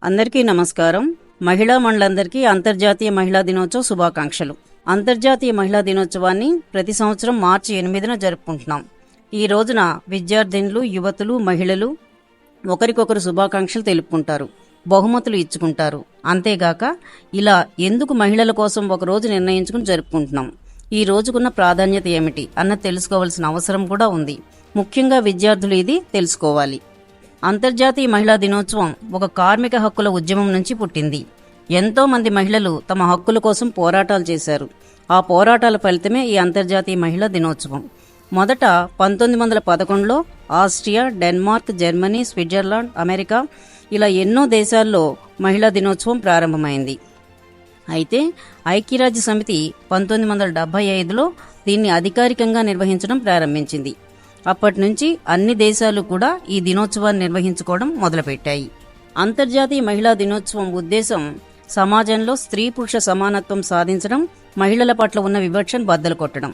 అందరికీ నమస్కారం. మహిళా మండలందరికీ అంతర్జాతీయ మహిళా దినోత్సవ శుభాకాంక్షలు. అంతర్జాతీయ మహిళా దినోత్సవాన్ని ప్రతి సంవత్సరం మార్చి 8న జరుపుకుంటున్నాం. ఈ రోజున విద్యార్థినులు, యువతులు, మహిళలు ఒకరికొకరు శుభాకాంక్షలు తెలుపుకుంటారు, బహుమతులు ఇచ్చుకుంటారు. అంతేగాక ఇలా ఎందుకు మహిళల కోసం ఒక రోజు నిర్ణయించుకుని జరుపుకుంటున్నాం, ఈ రోజుకున్న ప్రాధాన్యత ఏమిటి అన్నది తెలుసుకోవాల్సిన అవసరం కూడా ఉంది. ముఖ్యంగా విద్యార్థులు ఇది తెలుసుకోవాలి. అంతర్జాతీయ మహిళా దినోత్సవం ఒక కార్మిక హక్కుల ఉద్యమం నుంచి పుట్టింది. ఎంతో మంది మహిళలు తమ హక్కుల కోసం పోరాటాలు చేశారు. ఆ పోరాటాల ఫలితమే ఈ అంతర్జాతీయ మహిళా దినోత్సవం. మొదట 1911లో Austria, Denmark, Germany, Switzerland, America ఇలా ఎన్నో దేశాల్లో మహిళా దినోత్సవం ప్రారంభమైంది. అయితే ఐక్యరాజ్య సమితి 1975లో దీన్ని అధికారికంగా నిర్వహించడం ప్రారంభించింది. అప్పటి నుంచి అన్ని దేశాలు కూడా ఈ దినోత్సవాన్ని నిర్వహించుకోవడం మొదలుపెట్టాయి. అంతర్జాతీయ మహిళా దినోత్సవం ఉద్దేశం సమాజంలో స్త్రీ పురుష సమానత్వం సాధించడం, మహిళల పట్ల ఉన్న వివక్షను బద్దలు కొట్టడం.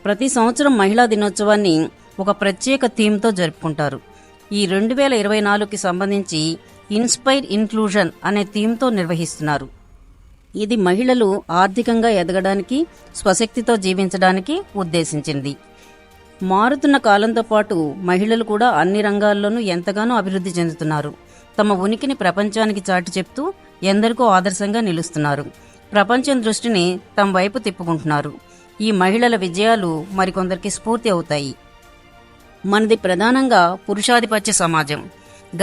ప్రతి సంవత్సరం మహిళా దినోత్సవాన్ని ఒక ప్రత్యేక థీమ్తో జరుపుకుంటారు. ఈ 2024కి సంబంధించి ఇన్స్పైర్ ఇన్క్లూజన్ అనే థీమ్తో నిర్వహిస్తున్నారు. ఇది మహిళలు ఆర్థికంగా ఎదగడానికి, స్వశక్తితో జీవించడానికి ఉద్దేశించింది. మారుతున్న కాలంతో పాటు మహిళలు కూడా అన్ని రంగాల్లోనూ ఎంతగానో అభివృద్ధి చెందుతున్నారు. తమ ఉనికిని ప్రపంచానికి చాటి చెప్తూ ఎందరికో ఆదర్శంగా నిలుస్తున్నారు. ప్రపంచం దృష్టిని తమ వైపు తిప్పుకుంటున్నారు. ఈ మహిళల విజయాలు మరికొందరికి స్ఫూర్తి అవుతాయి. మనది ప్రధానంగా పురుషాధిపత్య సమాజం.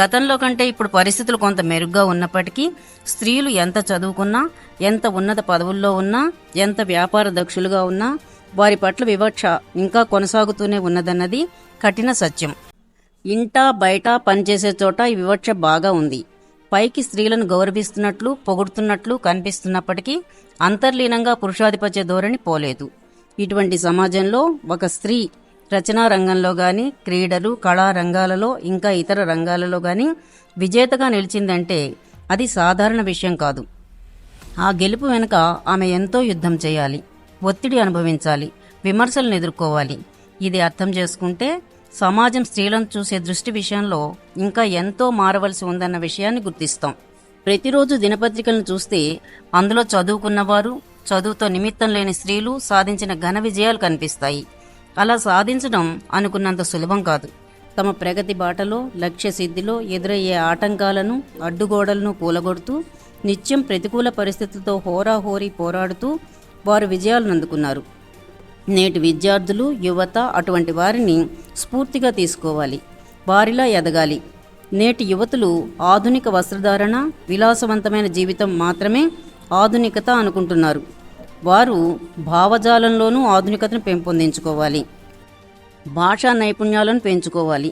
గతంలో కంటే ఇప్పుడు పరిస్థితులు కొంత మెరుగ్గా ఉన్నప్పటికీ స్త్రీలు ఎంత చదువుకున్నా, ఎంత ఉన్నత పదవుల్లో ఉన్నా, ఎంత వ్యాపార దక్షులుగా ఉన్నా వారి పట్ల వివక్ష ఇంకా కొనసాగుతూనే ఉన్నదన్నది కఠిన సత్యం. ఇంటా బయట పనిచేసే చోట ఈ వివక్ష బాగా ఉంది. పైకి స్త్రీలను గౌరవిస్తున్నట్లు, పొగుడుతున్నట్లు కనిపిస్తున్నప్పటికీ అంతర్లీనంగా పురుషాధిపత్య ధోరణి పోలేదు. ఇటువంటి సమాజంలో ఒక స్త్రీ రచనా రంగంలో గాని, క్రీడలు, కళా రంగాలలో, ఇంకా ఇతర రంగాలలో గాని విజేతగా నిలిచిందంటే అది సాధారణ విషయం కాదు. ఆ గెలుపు వెనుక ఆమె ఎంతో యుద్ధం చేయాలి, ఒత్తిడి అనుభవించాలి, విమర్శలను ఎదుర్కోవాలి. ఇది అర్థం చేసుకుంటే సమాజం స్త్రీలను చూసే దృష్టి విషయంలో ఇంకా ఎంతో మారవలసి ఉందన్న విషయాన్ని గుర్తిస్తాం. ప్రతిరోజు దినపత్రికలను చూస్తే అందులో చదువుకున్నవారు, చదువుతో నిమిత్తం లేని స్త్రీలు సాధించిన ఘన విజయాలు కనిపిస్తాయి. అలా సాధించడం అనుకున్నంత సులభం కాదు. తమ ప్రగతి బాటలో, లక్ష్య సిద్ధిలో ఎదురయ్యే ఆటంకాలను, అడ్డుగోడలను కూలగొడుతూ నిత్యం ప్రతికూల పరిస్థితులతో హోరాహోరీ పోరాడుతూ వారు విజయాలను అందుకున్నారు. నేటి విద్యార్థులు, యువత అటువంటి వారిని స్ఫూర్తిగా తీసుకోవాలి, వారిలా ఎదగాలి. నేటి యువతులు ఆధునిక వస్త్రధారణ, విలాసవంతమైన జీవితం మాత్రమే ఆధునికత అనుకుంటున్నారు. వారు భావజాలంలోనూ ఆధునికతను పెంపొందించుకోవాలి, భాషా నైపుణ్యాలను పెంచుకోవాలి,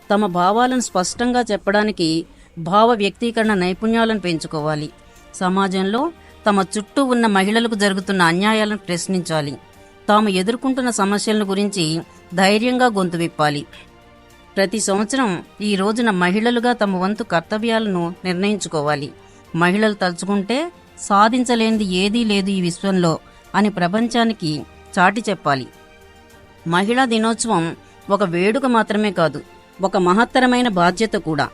తమ భావాలను స్పష్టంగా చెప్పడానికి భావ వ్యక్తీకరణ నైపుణ్యాలను పెంచుకోవాలి. సమాజంలో తమ చుట్టూ ఉన్న మహిళలకు జరుగుతున్న అన్యాయాలను ప్రశ్నించాలి. తాము ఎదుర్కొంటున్న సమస్యల గురించి ధైర్యంగా గొంతు విప్పాలి. ప్రతి సంవత్సరం ఈ రోజున మహిళలుగా తమ వంతు కర్తవ్యాలను నిర్ణయించుకోవాలి. మహిళలు తలుచుకుంటే సాధించలేనిది ఏదీ లేదు ఈ విశ్వంలో అని ప్రపంచానికి చాటి చెప్పాలి. మహిళా దినోత్సవం ఒక వేడుక మాత్రమే కాదు, ఒక మహత్తరమైన బాధ్యత కూడా.